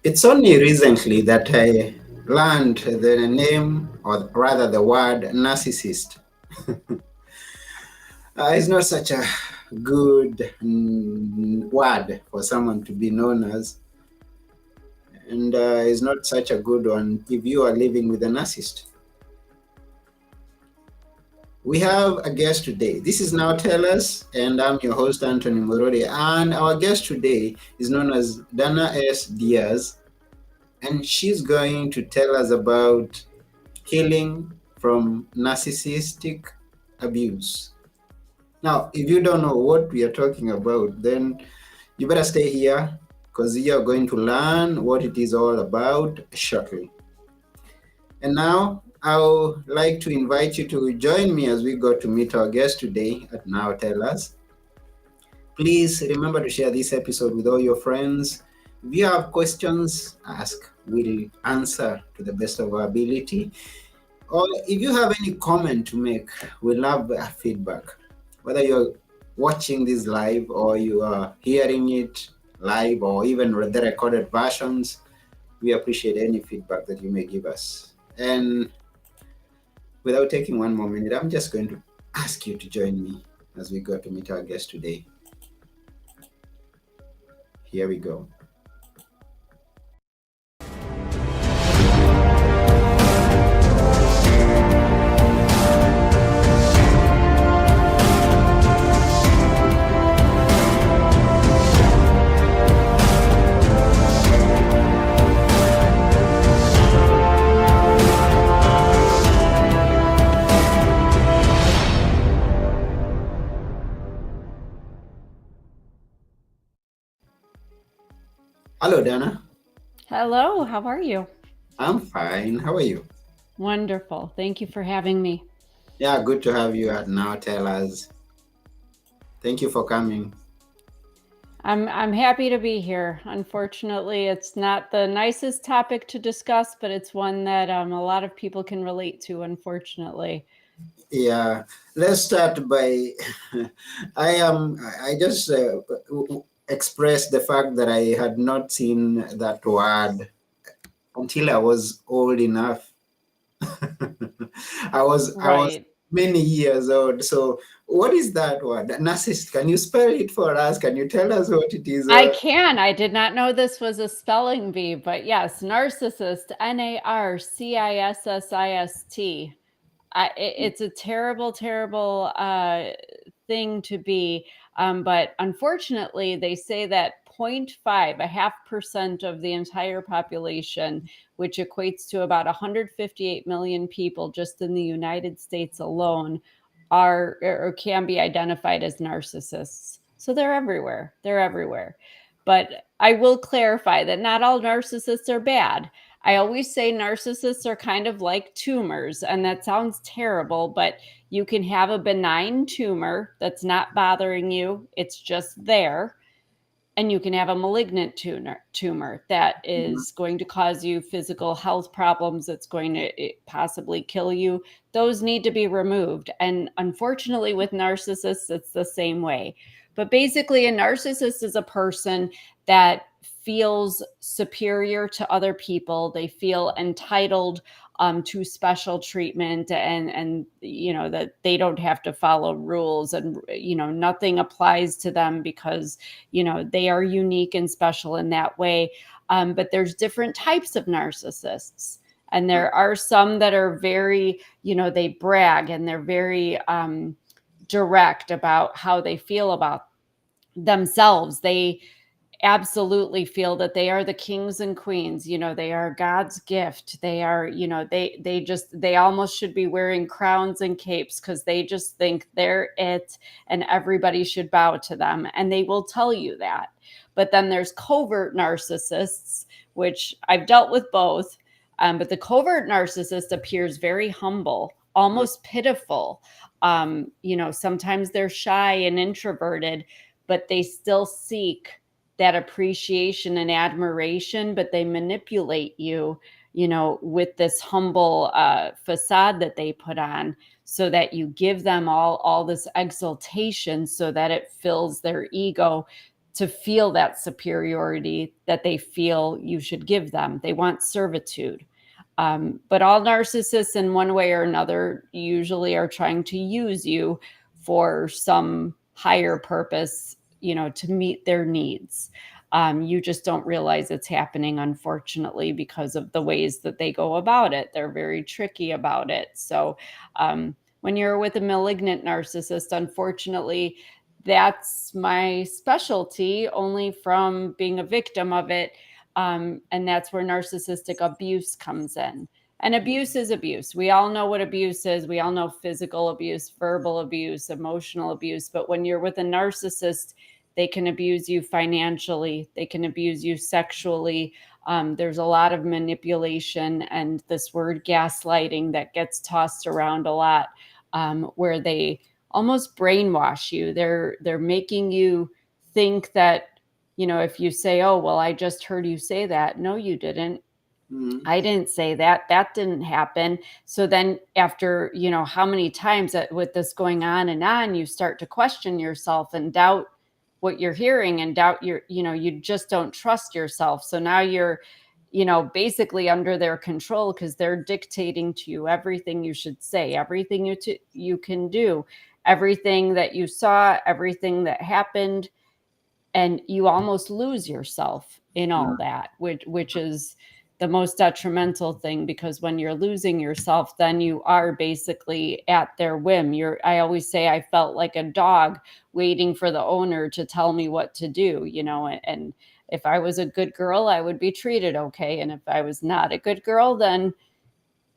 It's only recently that I learned the name, or rather the word narcissist. It's not such a good word for someone to be known as, and it's not such a good one if you are living with a narcissist. We have a guest today. This is Now Tell Us, and I'm your host, Anthony Morori. And our guest today is known as Dana S. Diaz, and she's going to tell us about healing from narcissistic abuse. Now, if you don't know what we are talking about, then you better stay here because you're going to learn what it is all about shortly. And now I would like to invite you to join me as we go to meet our guest today at Now Tell Us. Please remember to share this episode with all your friends. If you have questions, ask. We'll answer to the best of our ability. Or if you have any comment to make, we love feedback. Whether you're watching this live or you are hearing it live or even the recorded versions, we appreciate any feedback that you may give us. And without taking one more minute, I'm just going to ask you to join me as we go to meet our guest today. Here we go. Hello, Dana. Hello, how are you? I'm fine. How are you? Wonderful. Thank you for having me. Yeah, good to have you at Now Tell Us. Thank you for coming. I'm happy to be here. Unfortunately, it's not the nicest topic to discuss, but it's one that a lot of people can relate to, unfortunately. Yeah, let's start by I just expressed the fact that I had not seen that word until I was old enough. I was Right. many years old. So what is that word? Narcissist. Can you spell it for us? Can you tell us what it is? I can. I did not know this was a spelling bee, but yes, narcissist, Narcissist. It's a terrible, terrible thing to be. But unfortunately, they say that 0.5, a half percent of the entire population, which equates to about 158 million people just in the United States alone, are or can be identified as narcissists. So they're everywhere. They're everywhere. But I will clarify that not all narcissists are bad. I always say narcissists are kind of like tumors, and that sounds terrible, but you can have a benign tumor that's not bothering you, it's just there. And you can have a malignant tumor that is going to cause you physical health problems, that's going to possibly kill you. Those need to be removed. And unfortunately, with narcissists, it's the same way. But basically, a narcissist is a person that feels superior to other people. They feel entitled to special treatment, and that they don't have to follow rules, and nothing applies to them because they are unique and special in that way. But there's different types of narcissists, and there are some that are very, they brag and they're very direct about how they feel about themselves. They absolutely feel that they are the kings and queens, they are God's gift. They are, they almost should be wearing crowns and capes because they just think they're it, and everybody should bow to them, and they will tell you that. But then there's covert narcissists, which I've dealt with both. But the covert narcissist appears very humble, almost pitiful. Sometimes they're shy and introverted, but they still seek that appreciation and admiration, but they manipulate you, with this humble facade that they put on, so that you give them all this exaltation, so that it fills their ego to feel that superiority that they feel you should give them. They want servitude. But all narcissists, in one way or another, usually are trying to use you for some higher purpose, to meet their needs. You just don't realize it's happening, unfortunately, because of the ways that they go about it. They're very tricky about it. So when you're with a malignant narcissist, unfortunately, that's my specialty, only from being a victim of it. And that's where narcissistic abuse comes in. And abuse is abuse. We all know what abuse is. We all know physical abuse, verbal abuse, emotional abuse. But when you're with a narcissist, they can abuse you financially. They can abuse you sexually. There's a lot of manipulation and this word gaslighting that gets tossed around a lot, where they almost brainwash you. They're making you think that, if you say, oh, well, I just heard you say that. No, you didn't. I didn't say that. That didn't happen. So then after, how many times that with this going on, you start to question yourself and doubt what you're hearing and doubt you just don't trust yourself. So now you're, basically under their control because they're dictating to you everything you should say, everything you can do, everything that you saw, everything that happened. And you almost lose yourself in all that, which is the most detrimental thing, because when you're losing yourself, then you are basically at their whim. I always say I felt like a dog waiting for the owner to tell me what to do, and if I was a good girl, I would be treated okay. And if I was not a good girl, then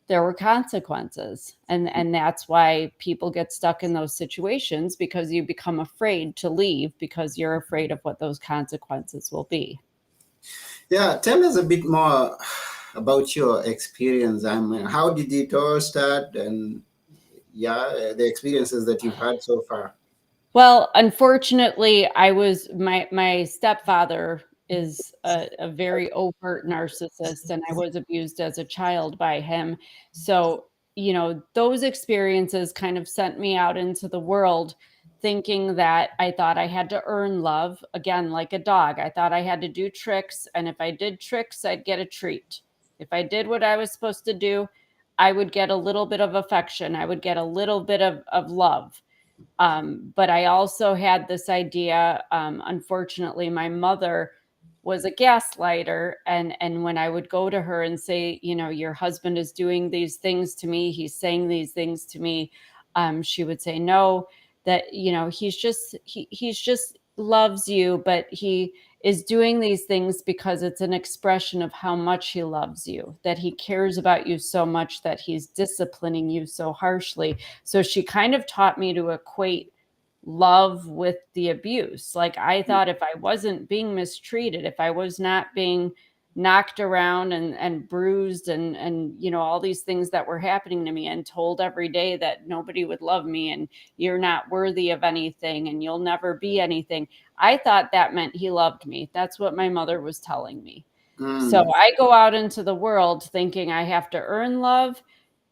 there were consequences. And that's why people get stuck in those situations, because you become afraid to leave because you're afraid of what those consequences will be. Yeah, tell us a bit more about your experience. I mean, how did it all start, and the experiences that you've had so far? Well, unfortunately, my stepfather is a very overt narcissist, and I was abused as a child by him. So, those experiences kind of sent me out into the world thinking that I thought I had to earn love, again, like a dog. I thought I had to do tricks, and if I did tricks, I'd get a treat. If I did what I was supposed to do, I would get a little bit of affection. I would get a little bit of love. But I also had this idea, unfortunately, my mother was a gaslighter. And when I would go to her and say, your husband is doing these things to me, he's saying these things to me, she would say, no, that, he's just loves you, but he is doing these things because it's an expression of how much he loves you, that he cares about you so much that he's disciplining you so harshly. So she kind of taught me to equate love with the abuse. Like, I thought if I wasn't being mistreated, if I was not being knocked around and bruised and all these things that were happening to me, and told every day that nobody would love me and you're not worthy of anything and you'll never be anything, I thought that meant he loved me. That's what my mother was telling me. So I go out into the world thinking I have to earn love,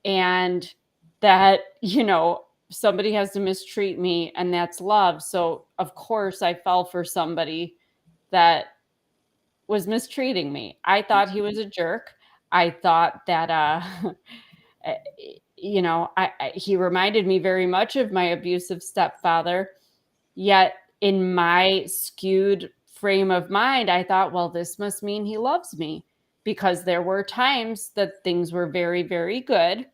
and that, somebody has to mistreat me, and that's love. So of course I fell for somebody that was mistreating me. I thought he was a jerk. I thought that he reminded me very much of my abusive stepfather. Yet in my skewed frame of mind, I thought, well, this must mean he loves me, because there were times that things were very, very good.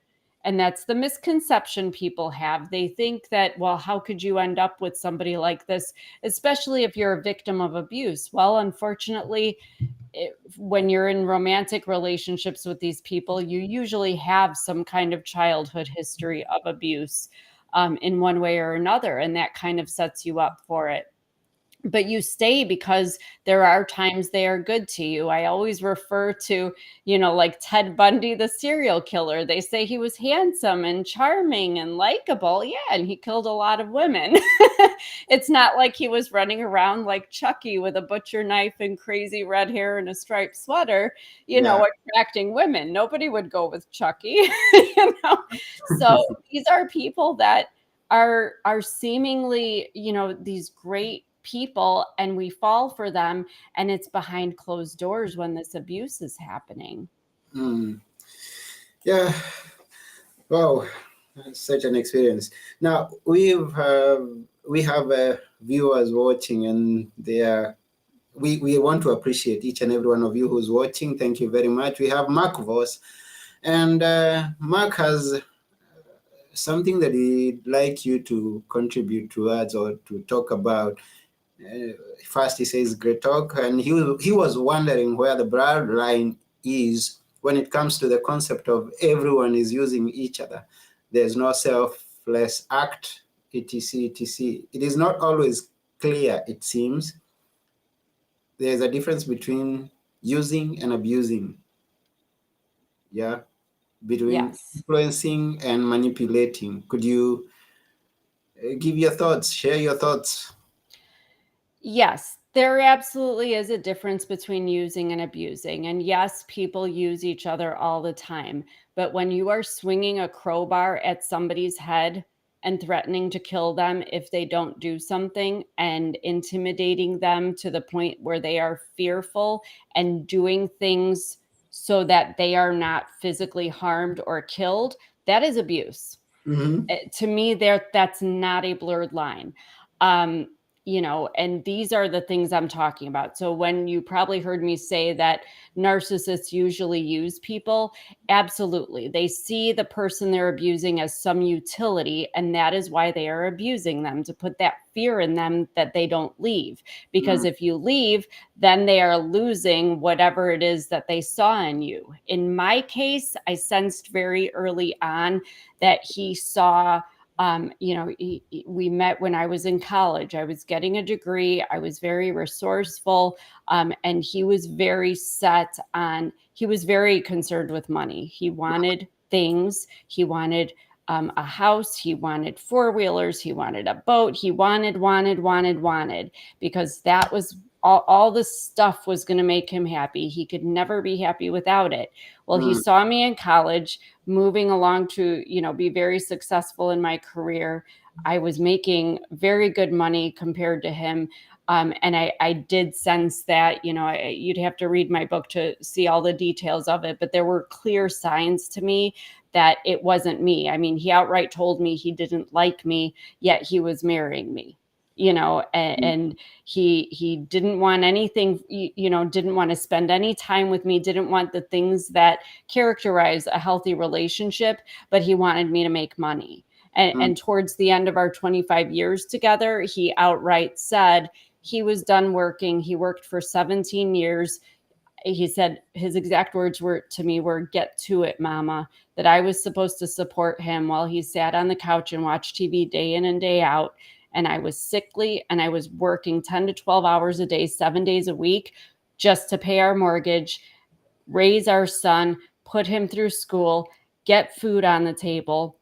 And that's the misconception people have. They think that, well, how could you end up with somebody like this, especially if you're a victim of abuse? Well, unfortunately, when you're in romantic relationships with these people, you usually have some kind of childhood history of abuse, in one way or another, and that kind of sets you up for it. But you stay because there are times they are good to you. I always refer to, like Ted Bundy, the serial killer. They say he was handsome and charming and likable. Yeah, and he killed a lot of women. It's not like he was running around like Chucky with a butcher knife and crazy red hair and a striped sweater, attracting women. Nobody would go with Chucky. So these are people that are seemingly, these great people and we fall for them, and it's behind closed doors when this abuse is happening. Yeah. Wow, such an experience. Now we have viewers watching, and they are. We want to appreciate each and every one of you who's watching. Thank you very much. We have Mark Voss, and Mark has something that he'd like you to contribute towards or to talk about. First, he says, "Great talk," and he was wondering where the broad line is when it comes to the concept of everyone is using each other. There's no selfless act, etc., etc. It is not always clear, it seems. There's a difference between using and abusing. Yeah, between Yes. influencing and manipulating. Could you give your thoughts, share your thoughts? Yes, there absolutely is a difference between using and abusing. And yes, people use each other all the time. But when you are swinging a crowbar at somebody's head and threatening to kill them if they don't do something, and intimidating them to the point where they are fearful and doing things so that they are not physically harmed or killed, that is abuse. Mm-hmm. To me, that's not a blurred line. um and these are the things I'm talking about. So when you probably heard me say that narcissists usually use people, absolutely, they see the person they're abusing as some utility, and that is why they are abusing them, to put that fear in them that they don't leave. Because if you leave, then they are losing whatever it is that they saw in you. In my case, I sensed very early on that he saw, we met when I was in college. I was getting a degree. I was very resourceful. And he was very he was very concerned with money. He wanted things. He wanted a house. He wanted four-wheelers. He wanted a boat. He wanted, because that was all this stuff was going to make him happy. He could never be happy without it. Well, he saw me in college, moving along to, be very successful in my career. I was making very good money compared to him. And I did sense that, you'd have to read my book to see all the details of it, but there were clear signs to me that it wasn't me. I mean, he outright told me he didn't like me, yet he was marrying me. And he didn't want anything, didn't want to spend any time with me, didn't want the things that characterize a healthy relationship, but he wanted me to make money. And towards the end of our 25 years together, he outright said he was done working. He worked for 17 years. He said his exact words to me were, "Get to it, mama," that I was supposed to support him while he sat on the couch and watched TV day in and day out. And I was sickly, and I was working 10 to 12 hours a day, 7 days a week, just to pay our mortgage, raise our son, put him through school, get food on the table.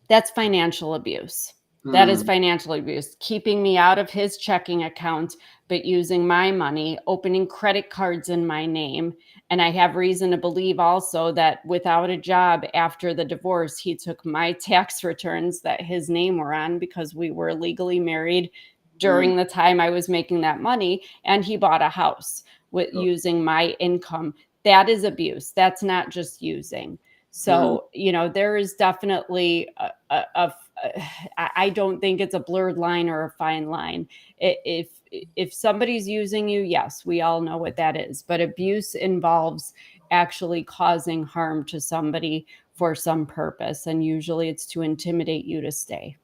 That's financial abuse. That is financial abuse. Keeping me out of his checking account, but using my money, opening credit cards in my name. And I have reason to believe also that without a job after the divorce, he took my tax returns that his name were on, because we were legally married during the time I was making that money, and he bought a house with using my income. That is abuse. That's not just using. So, there is definitely I don't think it's a blurred line or a fine line. If somebody's using you, yes, we all know what that is. But abuse involves actually causing harm to somebody for some purpose, and usually it's to intimidate you to stay.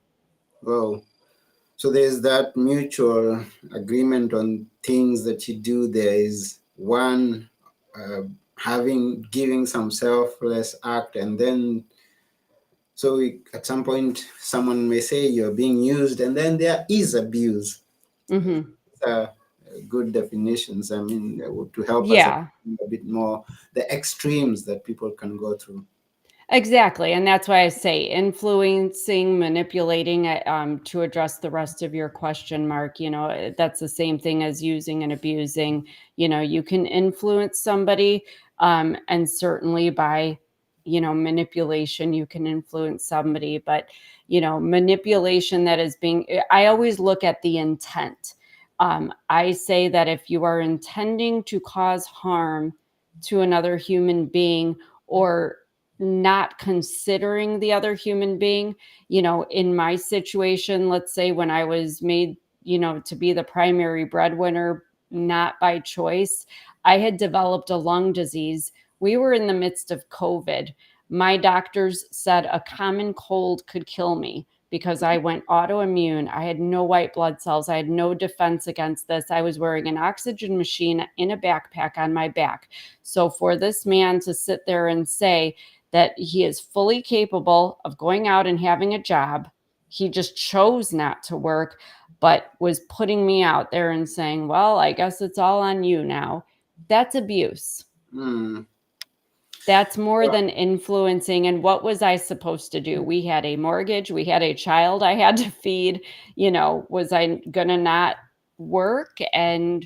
Well, so there's that mutual agreement on things that you do. There is one giving some selfless act, and then at some point someone may say you're being used, and then there is abuse. Mm-hmm. Good definitions. I mean, to help us Yeah. understand a bit more the extremes that people can go through. Exactly. And that's why I say influencing, manipulating, to address the rest of your question, Mark. That's the same thing as using and abusing. You can influence somebody, and certainly by manipulation, you can influence somebody, but manipulation that is I always look at the intent. I say that if you are intending to cause harm to another human being, or not considering the other human being, in my situation, let's say when I was made, to be the primary breadwinner, not by choice, I had developed a lung disease. We were in the midst of COVID. My doctors said a common cold could kill me because I went autoimmune. I had no white blood cells. I had no defense against this. I was wearing an oxygen machine in a backpack on my back. So for this man to sit there and say that he is fully capable of going out and having a job, he just chose not to work, but was putting me out there and saying, well, I guess it's all on you now. That's abuse. Mm. That's more than influencing. And what was I supposed to do? We had a mortgage. We had a child I had to feed. Was I going to not work? And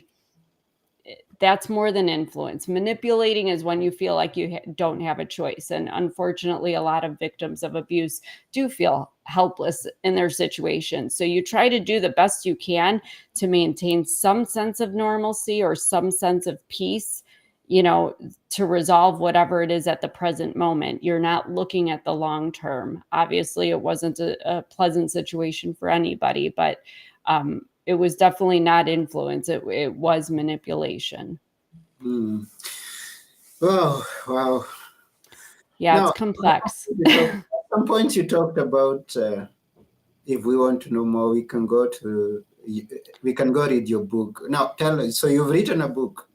that's more than influence. Manipulating is when you feel like you don't have a choice. And unfortunately, a lot of victims of abuse do feel helpless in their situation. So you try to do the best you can to maintain some sense of normalcy or some sense of peace, to resolve whatever it is at the present moment. You're not looking at the long term. Obviously, it wasn't a pleasant situation for anybody, but it was definitely not influence. It was manipulation. Mm. Oh, wow. Yeah, Now, it's complex. at some point you talked about if we want to know more, we can go read your book. Now, tell us. So you've written a book.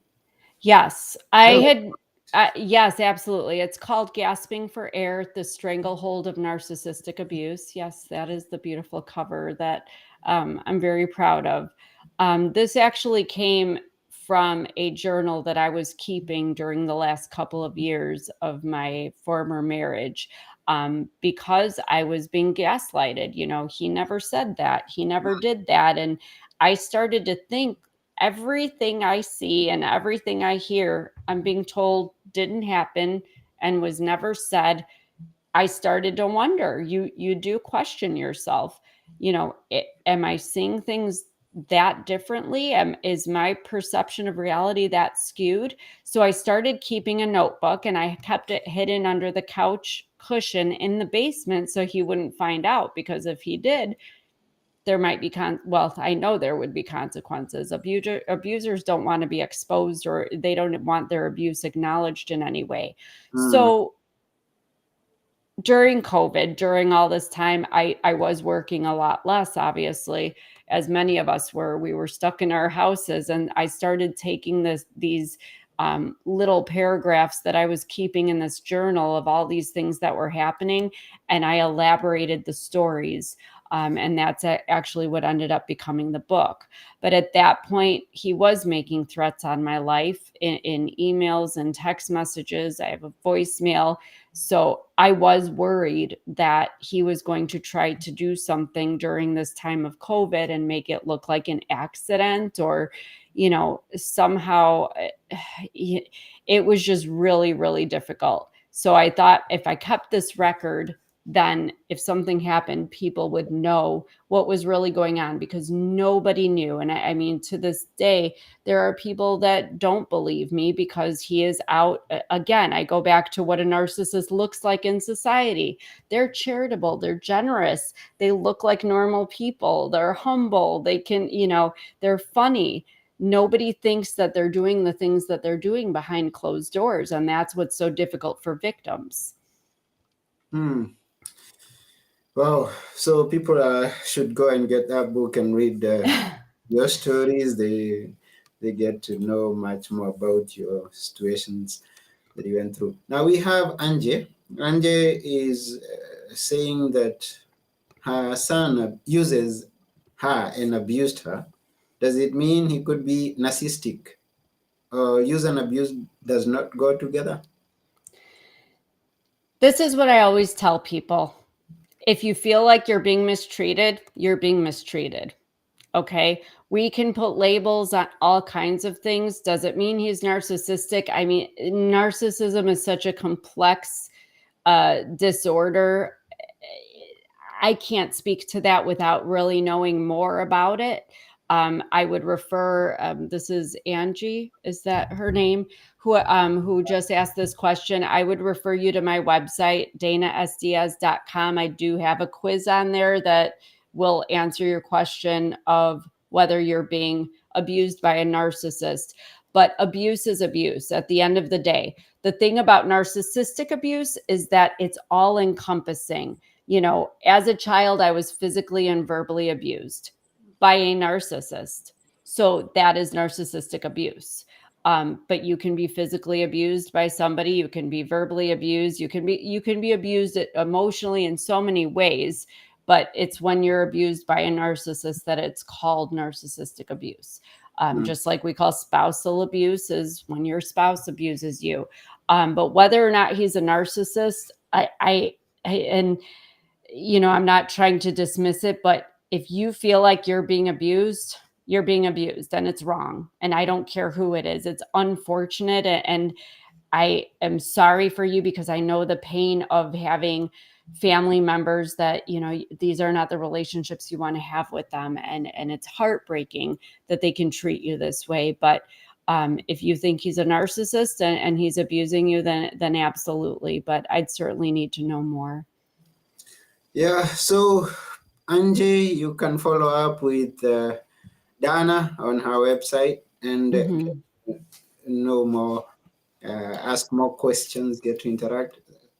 Yes, yes, absolutely. It's called Gasping for Air, The Stranglehold of Narcissistic Abuse. Yes, that is the beautiful cover that I'm very proud of. This actually came from a journal that I was keeping during the last couple of years of my former marriage, because I was being gaslighted. He never said that. He never did that. And I started to think, everything I see and everything I hear, I'm being told didn't happen and was never said. I started to wonder. You do question yourself. Am I seeing things that differently? Is my perception of reality that skewed? So I started keeping a notebook, and I kept it hidden under the couch cushion in the basement so he wouldn't find out, because if he did, there might be I know there would be consequences. Abusers don't want to be exposed, or they don't want their abuse acknowledged in any way. Mm. So during COVID, during all this time, I was working a lot less, obviously, as many of us were. We were stuck in our houses, and I started taking these little paragraphs that I was keeping in this journal of all these things that were happening, and I elaborated the stories. And that's actually what ended up becoming the book. But at that point, he was making threats on my life in emails and text messages. I have a voicemail. So I was worried that he was going to try to do something during this time of COVID and make it look like an accident, or, somehow it was just really, really difficult. So I thought, if I kept this record, then if something happened, people would know what was really going on, because nobody knew. And I mean, to this day, there are people that don't believe me because he is out. Again, I go back to what a narcissist looks like in society. They're charitable, they're generous, they look like normal people, they're humble, they can, they're funny. Nobody thinks that they're doing the things that they're doing behind closed doors. And that's what's so difficult for victims. Hmm. Wow. So people should go and get that book and read your stories. They get to know much more about your situations that you went through. Now we have Anje. Anje is saying that her son uses her and abused her. Does it mean he could be narcissistic? Use and abuse does not go together? This is what I always tell people. If you feel like you're being mistreated, you're being mistreated. Okay. We can put labels on all kinds of things. Does it mean he's narcissistic? I mean, narcissism is such a complex disorder. I can't speak to that without really knowing more about it. I would refer. This is Angie. Is that her name? Who just asked this question? I would refer you to my website, danasdiaz.com. I do have a quiz on there that will answer your question of whether you're being abused by a narcissist. But abuse is abuse at the end of the day. The thing about narcissistic abuse is that it's all encompassing. As a child, I was physically and verbally abused by a narcissist. So that is narcissistic abuse. But you can be physically abused by somebody. You can be verbally abused. You can be abused emotionally in so many ways. But it's when you're abused by a narcissist that it's called narcissistic abuse. Just like we call spousal abuse is when your spouse abuses you. But whether or not he's a narcissist, and I'm not trying to dismiss it, but if you feel like you're being abused and it's wrong. And I don't care who it is. It's unfortunate. And I am sorry for you because I know the pain of having family members that, these are not the relationships you want to have with them. And it's heartbreaking that they can treat you this way. But if you think he's a narcissist and he's abusing you, then absolutely. But I'd certainly need to know more. Yeah, so Angie, you can follow up with Dana on her website and know more, ask more questions, get to interact.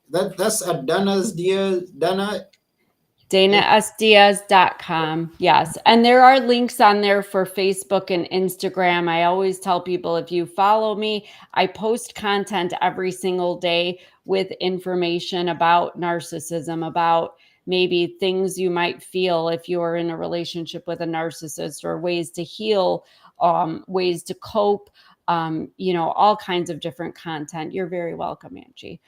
That's at Dana's Diaz, DanaSDiaz.com. Yes. And there are links on there for Facebook and Instagram. I always tell people if you follow me, I post content every single day with information about narcissism, about maybe things you might feel if you're in a relationship with a narcissist, or ways to heal, ways to cope, all kinds of different content. You're very welcome, Angie.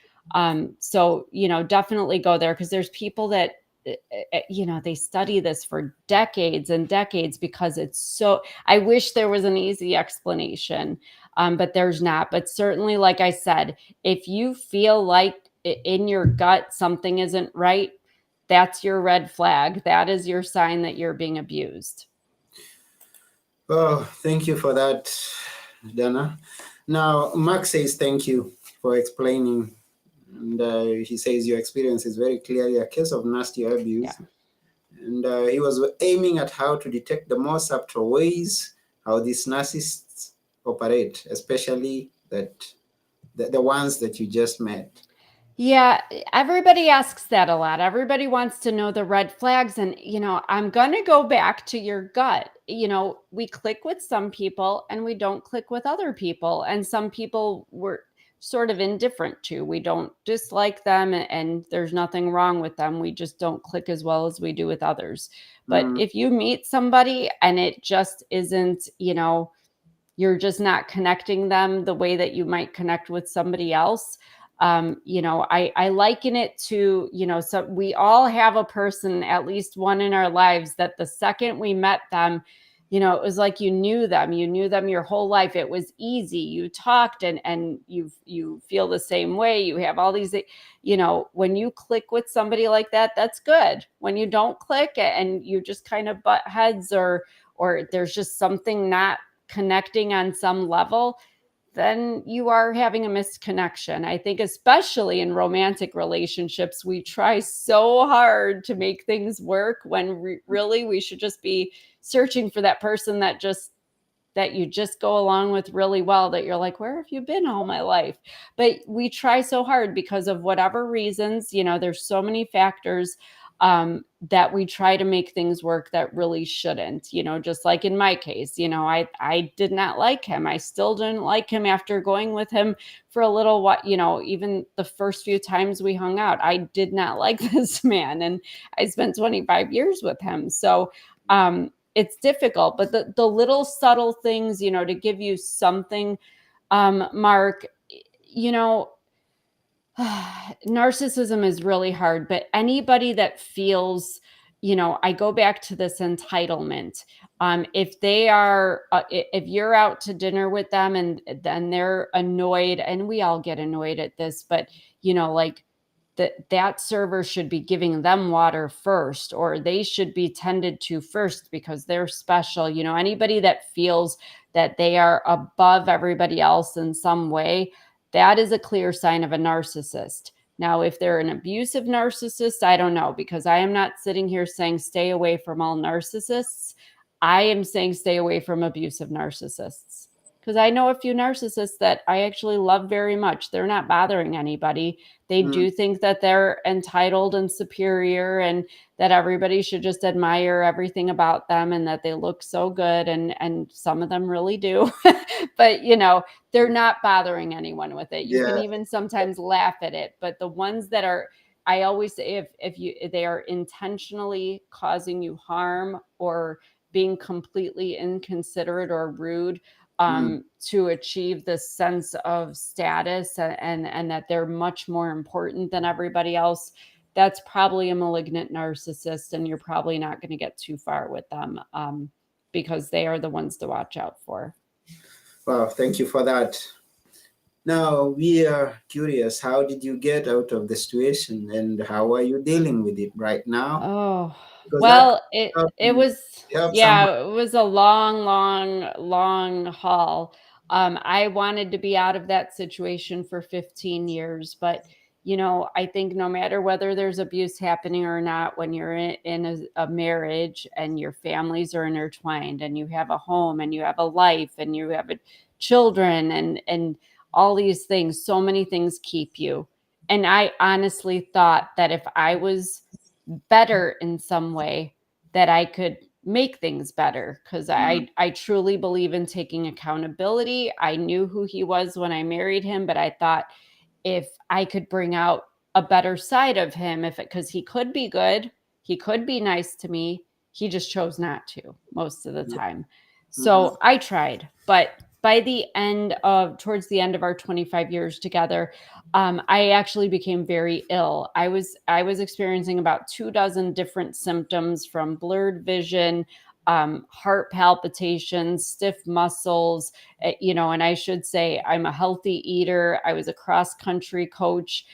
So, definitely go there because there's people that, they study this for decades and decades because it's so, I wish there was an easy explanation, but there's not. But certainly, like I said, if you feel like in your gut something isn't right, that's your red flag. That is your sign that you're being abused. Oh, thank you for that, Dana. Now, Mark says thank you for explaining. And he says your experience is very clearly a case of nasty abuse. Yeah. And he was aiming at how to detect the more subtle ways how these narcissists operate, especially that the ones that you just met. Yeah, everybody asks that a lot. Everybody wants to know the red flags. And, I'm going to go back to your gut. We click with some people and we don't click with other people. And some people we're sort of indifferent to. We don't dislike them and there's nothing wrong with them. We just don't click as well as we do with others. But if you meet somebody and it just isn't, you're just not connecting them the way that you might connect with somebody else. I liken it to, so we all have a person, at least one in our lives, that the second we met them, it was like you knew them your whole life. It was easy. You talked and you feel the same way. You have all these, when you click with somebody like that, that's good. When you don't click and you just kind of butt heads or there's just something not connecting on some level, then you are having a misconnection. I think especially in romantic relationships, we try so hard to make things work when really we should just be searching for that person that you just go along with really well, that you're like, where have you been all my life? But we try so hard because of whatever reasons, there's so many factors that we try to make things work that really shouldn't, just like in my case, I did not like him. I still didn't like him after going with him for a little while, even the first few times we hung out, I did not like this man. And I spent 25 years with him. So, it's difficult, but the little subtle things, to give you something, Mark, narcissism is really hard, but anybody that feels, I go back to this entitlement. If they are, if you're out to dinner with them and then they're annoyed, and we all get annoyed at this, but like that server should be giving them water first, or they should be tended to first because they're special. You know, anybody that feels that they are above everybody else in some way, that is a clear sign of a narcissist. Now, if they're an abusive narcissist, I don't know, because I am not sitting here saying stay away from all narcissists. I am saying stay away from abusive narcissists, because I know a few narcissists that I actually love very much. They're not bothering anybody. They Mm, do think that they're entitled and superior, and that everybody should just admire everything about them, and that they look so good, and some of them really do. But you know, they're not bothering anyone with it. You can yeah. even sometimes laugh at it, but the ones that are, I always say, if they are intentionally causing you harm or being completely inconsiderate or rude, Mm, to achieve this sense of status, and that they're much more important than everybody else, that's probably a malignant narcissist, and you're probably not going to get too far with them, because they are the ones to watch out for. wow, thank you for that. Now we are curious, how did you get out of the situation and how are you dealing with it right now? Oh, Because that could well, help it was, help someone. yeah, it was a long, long, long haul. I wanted to be out of that situation for 15 years, but you know, I think no matter whether there's abuse happening or not, when you're in a marriage and your families are intertwined and you have a home and you have a life and you have children and all these things, so many things keep you. And I honestly thought that if I was better in some way, that I could make things better, because Mm, I truly believe in taking accountability. I knew who he was when I married him, but I thought if I could bring out a better side of him, if it, because he could be good, he could be nice to me, he just chose not to most of the yeah. time. Mm-hmm. So I tried, but by the end of, towards the end of our 25 years together, I actually became very ill. I was experiencing about 2 dozen different symptoms, from blurred vision, heart palpitations, stiff muscles, you know. And I should say I'm a healthy eater. I was a cross country coach,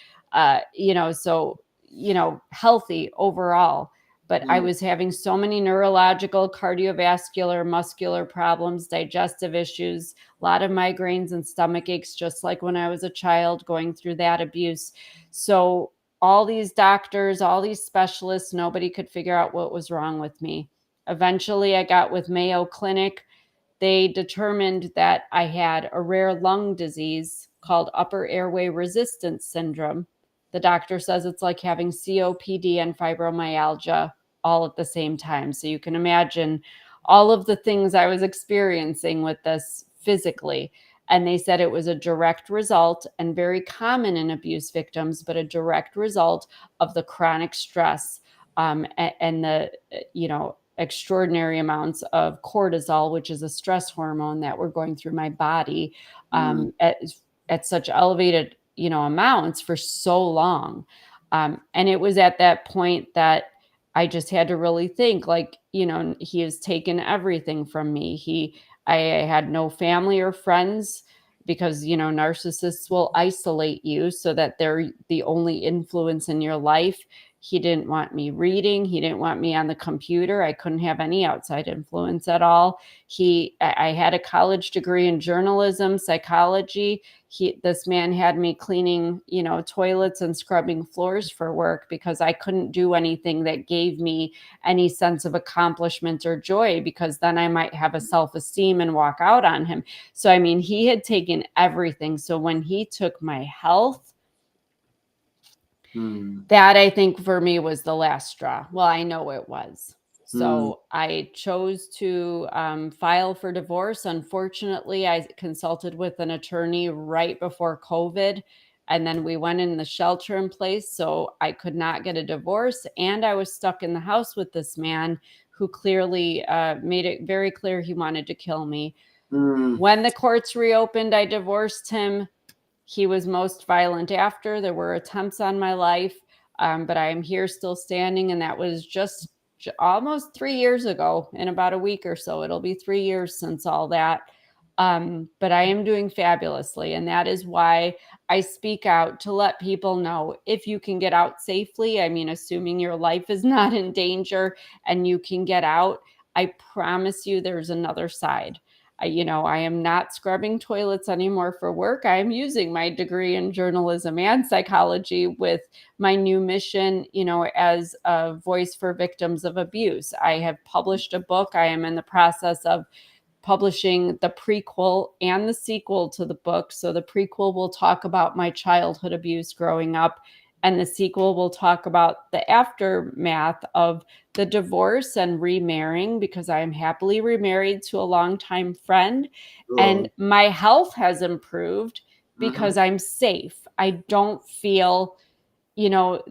you know, so you know, healthy overall. But I Mm, was having so many neurological, cardiovascular, muscular problems, digestive issues, a lot of migraines and stomach aches, just like when I was a child going through that abuse. So, all these doctors, all these specialists, nobody could figure out what was wrong with me. Eventually, I got with Mayo Clinic. They determined that I had a rare lung disease called upper airway resistance syndrome. The doctor says it's like having COPD and fibromyalgia all at the same time. So you can imagine all of the things I was experiencing with this physically. And they said it was a direct result, and very common in abuse victims, but a direct result of the chronic stress, and the, you know, extraordinary amounts of cortisol, which is a stress hormone that were going through my body, mm, at such elevated, you know, amounts for so long. And it was at that point that I just had to really think, like, you know, he has taken everything from me. I had no family or friends, because, you know, narcissists will isolate you so that they're the only influence in your life. He didn't want me reading. He didn't want me on the computer. I couldn't have any outside influence at all. I had a college degree in journalism, psychology. This man had me cleaning, you know, toilets and scrubbing floors for work, because I couldn't do anything that gave me any sense of accomplishment or joy, because then I might have a self-esteem and walk out on him. So, I mean, he had taken everything. So when he took my health, mm, that, I think, for me was the last straw. Well, I know it was. mm, So I chose to file for divorce. Unfortunately, I consulted with an attorney right before COVID, and then we went in the shelter in place. So I could not get a divorce. And I was stuck in the house with this man who clearly made it very clear he wanted to kill me. mm, When the courts reopened, I divorced him. He was most violent after. There were attempts on my life, but I am here still standing. And that was just almost 3 years ago. In about a week or so, it'll be 3 years since all that. But I am doing fabulously. And that is why I speak out to let people know if you can get out safely. I mean, assuming your life is not in danger and you can get out, I promise you there's another side. I am not scrubbing toilets anymore for work. I am using my degree in journalism and psychology with my new mission, as a voice for victims of abuse. I have published a book. I am in the process of publishing the prequel and the sequel to the book. So the prequel will talk about my childhood abuse growing up, and the sequel will talk about the aftermath of the divorce and remarrying, because I am happily remarried to a longtime friend. And Oh. my health has improved Mm-hmm. because I'm safe. I don't feel, you know,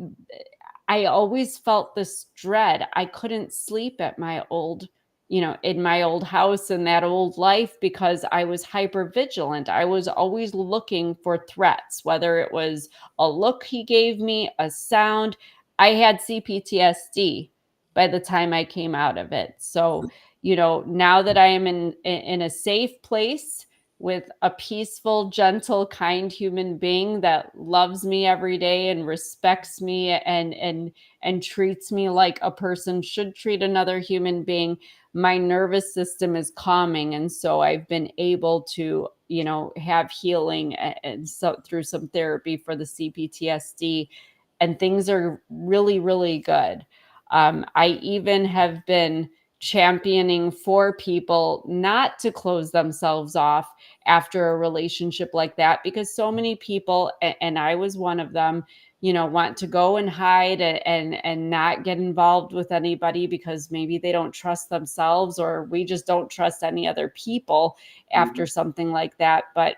I always felt this dread. I couldn't sleep at my old, in my old house in that old life, because I was hyper vigilant. I was always looking for threats, whether it was a look he gave me, a sound. I had CPTSD by the time I came out of it. So, now that I am in a safe place with a peaceful, gentle, kind human being that loves me every day and respects me and treats me like a person should treat another human being, my nervous system is calming. And so I've been able to, have healing and so through some therapy for the CPTSD, and things are really, really good. I even have been championing for people not to close themselves off after a relationship like that, because so many people, and I was one of them, want to go and hide and not get involved with anybody because maybe they don't trust themselves, or we just don't trust any other people Mm-hmm. after something like that. But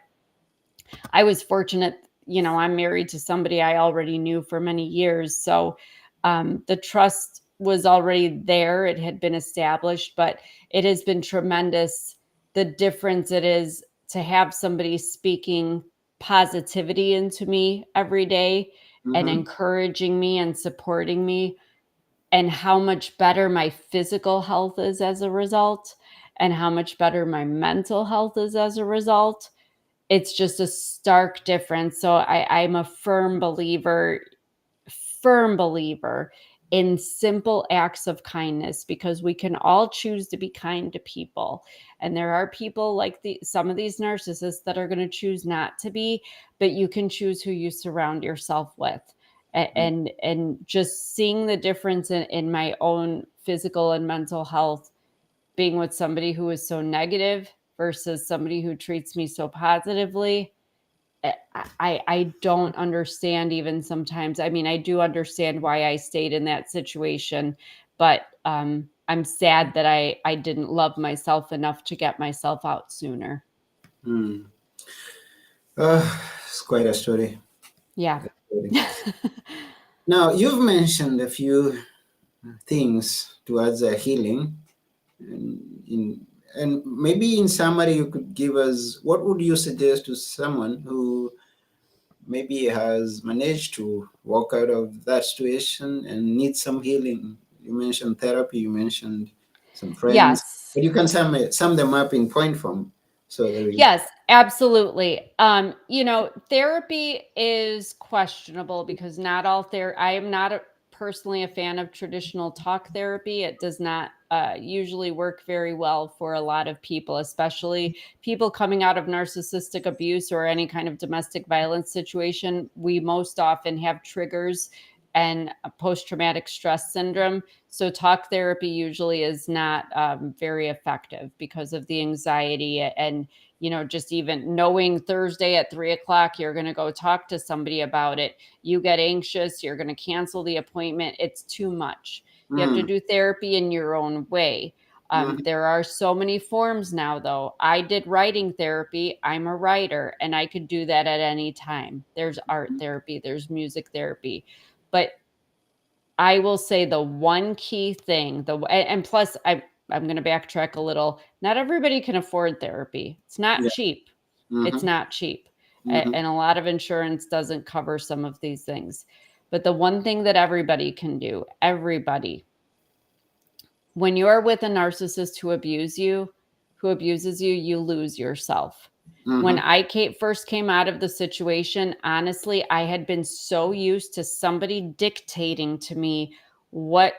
I was fortunate, I'm married to somebody I already knew for many years. So the trust was already there. It had been established, but it has been tremendous the difference it is to have somebody speaking positivity into me every day and Mm-hmm. encouraging me and supporting me, and how much better my physical health is as a result, and how much better my mental health is as a result. It's just a stark difference. So I'm a firm believer in simple acts of kindness, because we can all choose to be kind to people. And there are people like some of these narcissists that are going to choose not to be, but you can choose who you surround yourself with. And just seeing the difference in my own physical and mental health, being with somebody who is so negative versus somebody who treats me so positively. I don't understand even sometimes. I mean, I do understand why I stayed in that situation, but I'm sad that I didn't love myself enough to get myself out sooner. Mm. It's quite a story. Yeah. Quite a story. Now, you've mentioned a few things towards healing, and maybe in summary, you could give us what would you suggest to someone who maybe has managed to walk out of that situation and needs some healing? You mentioned therapy, you mentioned some friends, Yes. but you can sum them up in point form so that we. Yes, absolutely. Therapy is questionable because not all I am not personally a fan of traditional talk therapy. It does not usually work very well for a lot of people, especially people coming out of narcissistic abuse or any kind of domestic violence situation. We most often have triggers and post traumatic stress syndrome. So, talk therapy usually is not very effective because of the anxiety and just even knowing Thursday at 3 o'clock, you're going to go talk to somebody about it. You get anxious, you're going to cancel the appointment. It's too much. You have to Mm, do therapy in your own way. mhm, There are so many forms now, though. I did writing therapy. I'm a writer, and I could do that at any time. There's art therapy, there's music therapy. But I will say the one key thing, and plus I'm going to backtrack a little. Not everybody can afford therapy. It's not yeah. cheap. It's Mhm, not cheap. mhm, And a lot of insurance doesn't cover some of these things. But the one thing that everybody can do, everybody, when you're with a narcissist who abuses you, you lose yourself. When Mm-hmm. I first came out of the situation, honestly, I had been so used to somebody dictating to me what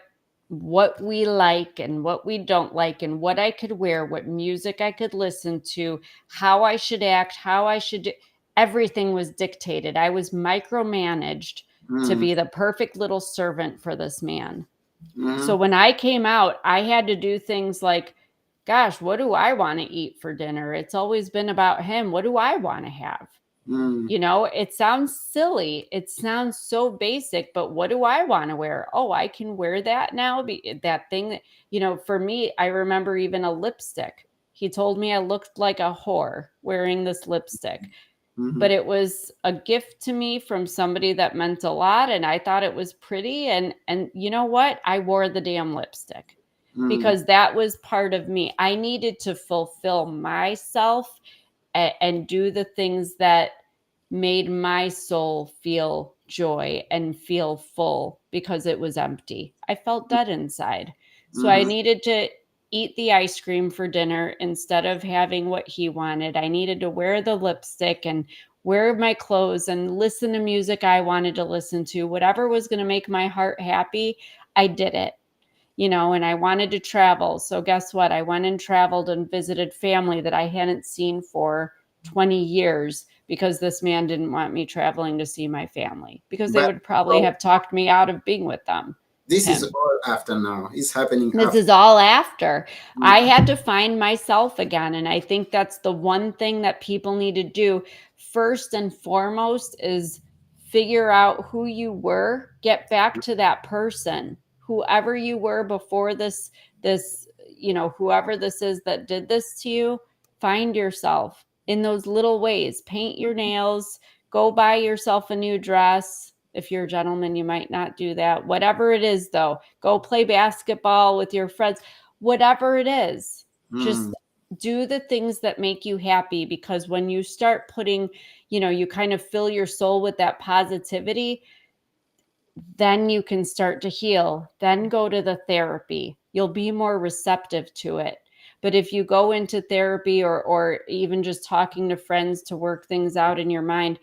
we like and what we don't like and what I could wear, what music I could listen to, how I should act, how I should do. Everything was dictated. I was micromanaged to Mm-hmm. be the perfect little servant for this man. So Mm-hmm. when I came out, I had to do things like, gosh, what do I want to eat for dinner? It's always been about him. What do I want to have? Mm-hmm. You know, it sounds silly. It sounds so basic, but what do I want to wear? Oh, I can wear that now. That thing that, for me, I remember even a lipstick. He told me I looked like a whore wearing this lipstick, Mm-hmm. but it was a gift to me from somebody that meant a lot, and I thought it was pretty. And you know what? I wore the damn lipstick Mm-hmm. because that was part of me. I needed to fulfill myself and do the things that made my soul feel joy and feel full because it was empty. I felt dead inside. So I Mm-hmm. needed to eat the ice cream for dinner instead of having what he wanted. I needed to wear the lipstick and wear my clothes and listen to music I wanted to listen to. Whatever was going to make my heart happy, I did it. And I wanted to travel. So guess what? I went and traveled and visited family that I hadn't seen for 20 years because this man didn't want me traveling to see my family because they But would probably oh, have talked me out of being with them. this is Him. all after now. It's happening This after. is all after. I Mm-hmm. had to find myself again. And I think that's the one thing that people need to do first and foremost is figure out who you were, get back to that person, whoever you were before whoever this is that did this to you, find yourself in those little ways. Paint your nails, go buy yourself a new dress. If you're a gentleman, you might not do that. Whatever it is, though, go play basketball with your friends, whatever it is, Mm-hmm. just do the things that make you happy. Because when you start putting, you kind of fill your soul with that positivity, then you can start to heal. Then go to the therapy. You'll be more receptive to it. But if you go into therapy or even just talking to friends to work things out in your mind,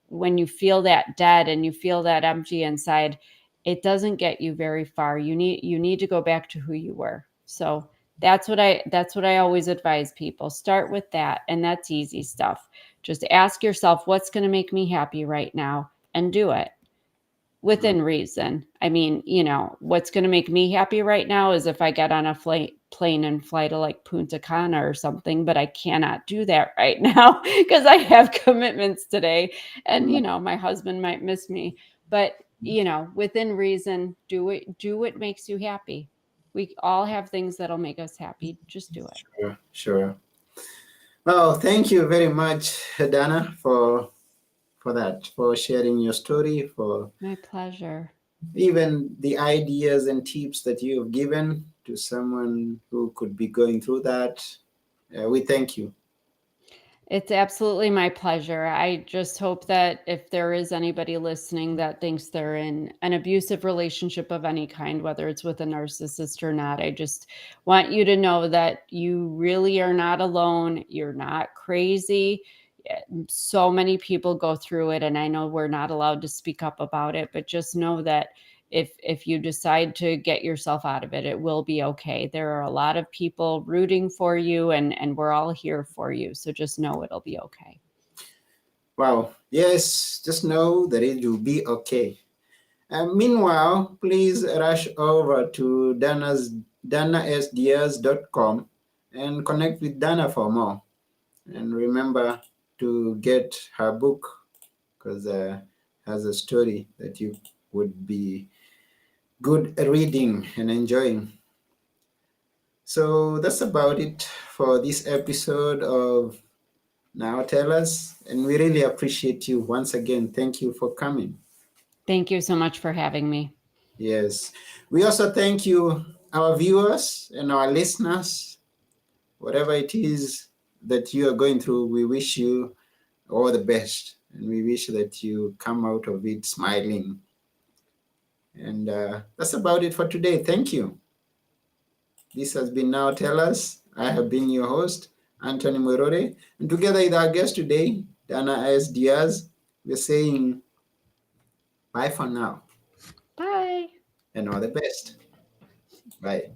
when you feel that dead and you feel that empty inside, it doesn't get you very far. You need to go back to who you were. So that's what I always advise people. Start with that, and that's easy stuff. Just ask yourself what's going to make me happy right now and do it within reason. I mean, what's going to make me happy right now is if I get on a plane and fly to like Punta Cana or something, but I cannot do that right now because I have commitments today. And, my husband might miss me, but, within reason, do what makes you happy. We all have things that'll make us happy. Just do it. Sure. Sure. Well, thank you very much, Dana, for that, for sharing your story, for My pleasure. even the ideas and tips that you have given to someone who could be going through that. We thank you. It's absolutely my pleasure. I just hope that if there is anybody listening that thinks they're in an abusive relationship of any kind, whether it's with a narcissist or not, I just want you to know that you really are not alone. You're not crazy. So many people go through it, and I know we're not allowed to speak up about it, but just know that if you decide to get yourself out of it, it will be okay. There are a lot of people rooting for you, and we're all here for you. So just know it'll be okay. Wow. Yes, just know that it will be okay. Meanwhile, please rush over to danasdiaz.com and connect with Dana for more. And remember to get her book because has a story that you would be good reading and enjoying. So that's about it for this episode of Now Tell Us. And we really appreciate you once again. Thank you for coming. Thank you so much for having me. Yes. We also thank you, our viewers and our listeners. Whatever it is that you are going through, we wish you all the best. And we wish that you come out of it smiling. And that's about it for today. Thank you. This has been Now Tell Us. I have been your host, Anthony Morore, and together with our guest today, Dana S. Diaz, we're saying bye for now Bye. and all the best. Bye.